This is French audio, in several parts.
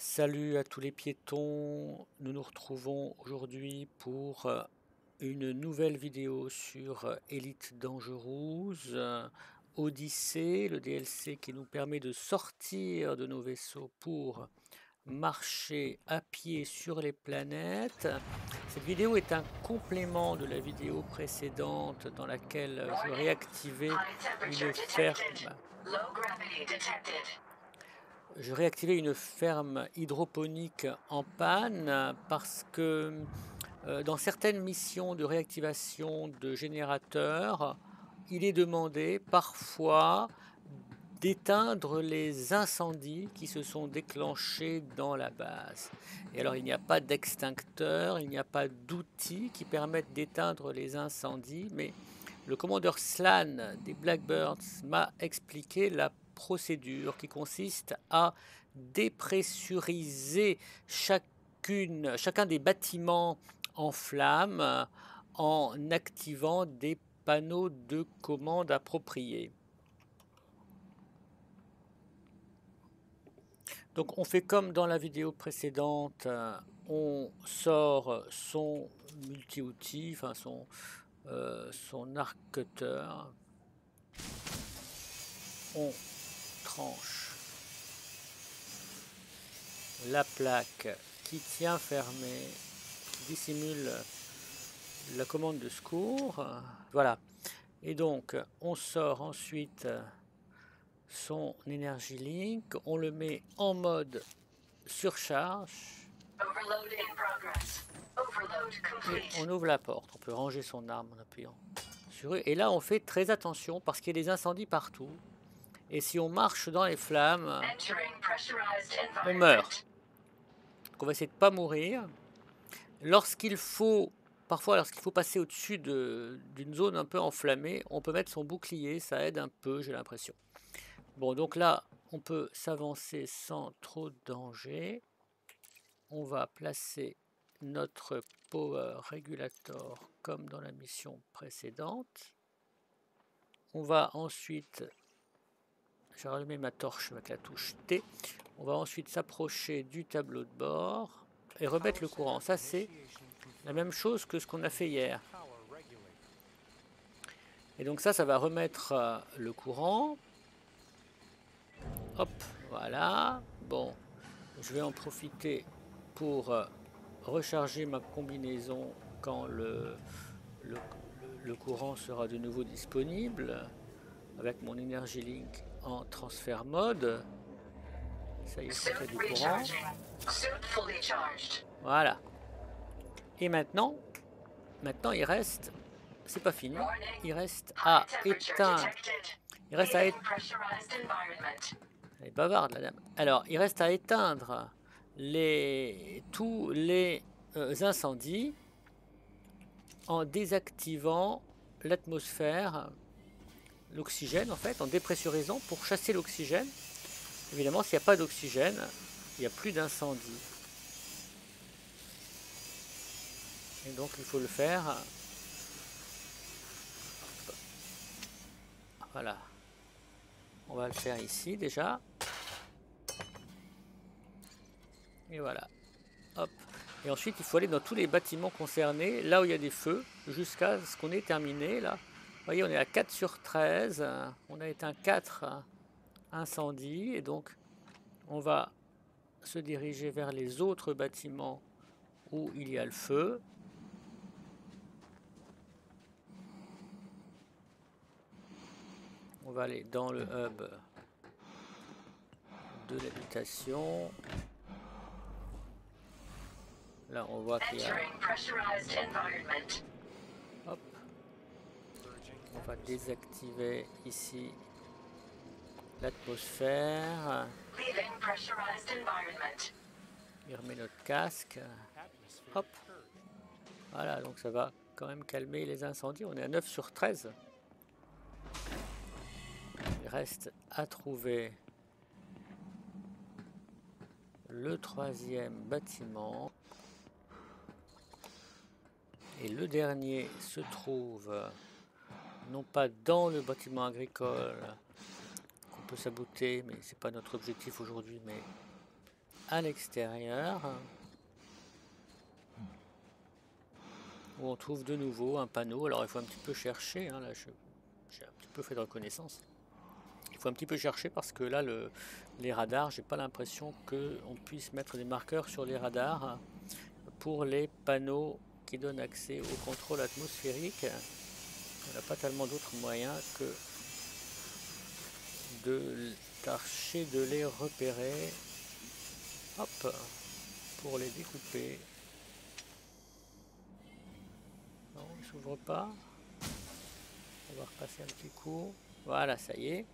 Salut à tous les piétons, nous nous retrouvons aujourd'hui pour une nouvelle vidéo sur Elite Dangerous, Odyssée, le DLC qui nous permet de sortir de nos vaisseaux pour marcher à pied sur les planètes. Cette vidéo est un complément de la vidéo précédente dans laquelle je réactivais une ferme. Je réactivais une ferme hydroponique en panne parce que dans certaines missions de réactivation de générateurs, il est demandé parfois d'éteindre les incendies qui se sont déclenchés dans la base. Et alors il n'y a pas d'extincteur, il n'y a pas d'outils qui permettent d'éteindre les incendies, mais le commandeur Slan des Blackbirds m'a expliqué la procédure qui consiste à dépressuriser chacun des bâtiments en flammes en activant des panneaux de commande appropriés. Donc on fait comme dans la vidéo précédente, on sort son multi-outil, enfin son arc cutter, on tranche la plaque qui tient fermée, qui dissimule la commande de secours, voilà. Et donc on sort ensuite son Energy Link, on le met en mode surcharge. Et on ouvre la porte, on peut ranger son arme en appuyant sur eux. Et là on fait très attention parce qu'il y a des incendies partout. Et si on marche dans les flammes, on meurt. Donc on va essayer de ne pas mourir. Parfois lorsqu'il faut passer au-dessus d'une zone un peu enflammée, on peut mettre son bouclier, ça aide un peu, j'ai l'impression. Bon, donc là, on peut s'avancer sans trop de danger. On va placer notre Power Regulator comme dans la mission précédente. On va ensuite, j'ai rallumé ma torche avec la touche T. On va ensuite s'approcher du tableau de bord et remettre le courant. Ça, c'est la même chose que ce qu'on a fait hier. Et donc ça va remettre le courant. Hop, voilà. Bon, je vais en profiter pour recharger ma combinaison quand le courant sera de nouveau disponible avec mon Energy Link en transfert mode. Ça y est, je fais du courant. Voilà. Et maintenant il reste, c'est pas fini, il reste à éteindre. Il reste à éteindre. Elle est bavarde la dame. Alors, il reste à éteindre tous les incendies en désactivant l'atmosphère, l'oxygène en fait, en dépressurisant pour chasser l'oxygène. Évidemment, s'il n'y a pas d'oxygène, il n'y a plus d'incendie. Et donc il faut le faire. Voilà. On va le faire ici déjà. Et voilà. Hop. Et ensuite, il faut aller dans tous les bâtiments concernés, là où il y a des feux, jusqu'à ce qu'on ait terminé. Là. Vous voyez, on est à 4 sur 13. On a éteint 4 incendies. Et donc, on va se diriger vers les autres bâtiments où il y a le feu. On va aller dans le hub de l'habitation. Là, on voit qu'il y a... Hop. On va désactiver ici l'atmosphère. Il remet notre casque. Hop. Voilà, donc ça va quand même calmer les incendies. On est à 9 sur 13. Il reste à trouver le 3e bâtiment. Et le dernier se trouve non pas dans le bâtiment agricole qu'on peut saboter, mais c'est pas notre objectif aujourd'hui, mais à l'extérieur, où on trouve de nouveau un panneau. Alors il faut un petit peu chercher, hein, là j'ai un petit peu fait de reconnaissance. Il faut un petit peu chercher parce que là les radars, j'ai pas l'impression qu'on puisse mettre des marqueurs sur les radars pour les panneaux qui donnent accès au contrôle atmosphérique. On n'a pas tellement d'autres moyens que de tâcher de les repérer. Hop, pour les découper. Non, il s'ouvre pas. On va repasser un petit coup. Voilà, ça y est.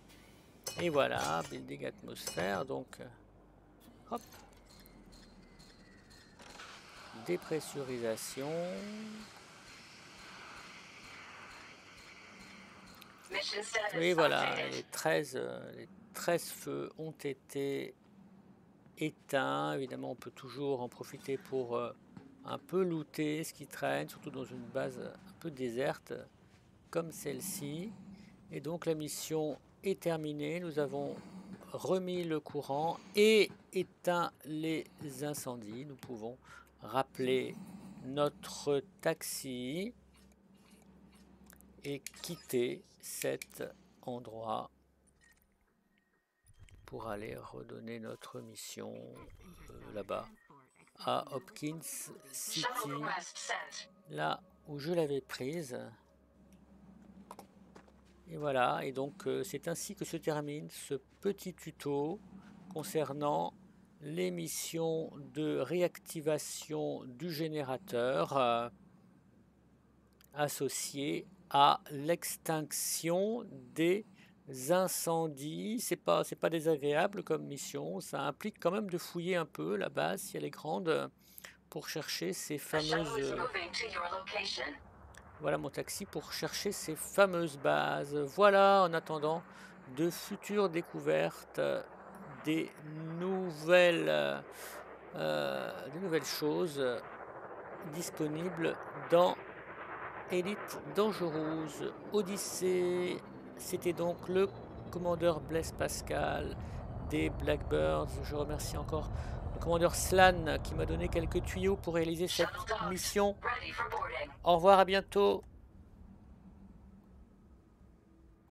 Et voilà, building atmosphère. Donc, hop. Dépressurisation. Oui, voilà, les 13 feux ont été éteints. Évidemment, on peut toujours en profiter pour un peu looter ce qui traîne, surtout dans une base un peu déserte comme celle-ci. Et donc la mission est terminée. Nous avons remis le courant et éteint les incendies. Nous pouvons rappeler notre taxi et quitter cet endroit pour aller redonner notre mission là-bas à Hopkins City, là où je l'avais prise. Et voilà, et donc c'est ainsi que se termine ce petit tuto concernant les missions de réactivation du générateur associées à l'extinction des incendies. C'est pas désagréable comme mission, ça implique quand même de fouiller un peu la base si elle est grande pour chercher ces fameuses... Voilà mon taxi pour chercher ces fameuses bases. Voilà, en attendant de futures découvertes, des nouvelles choses disponibles dans Elite Dangerous Odyssey. C'était donc le commandeur Blaise Pascal des Blackbirds. Je remercie encore le commandeur Slan qui m'a donné quelques tuyaux pour réaliser cette mission. Au revoir, à bientôt.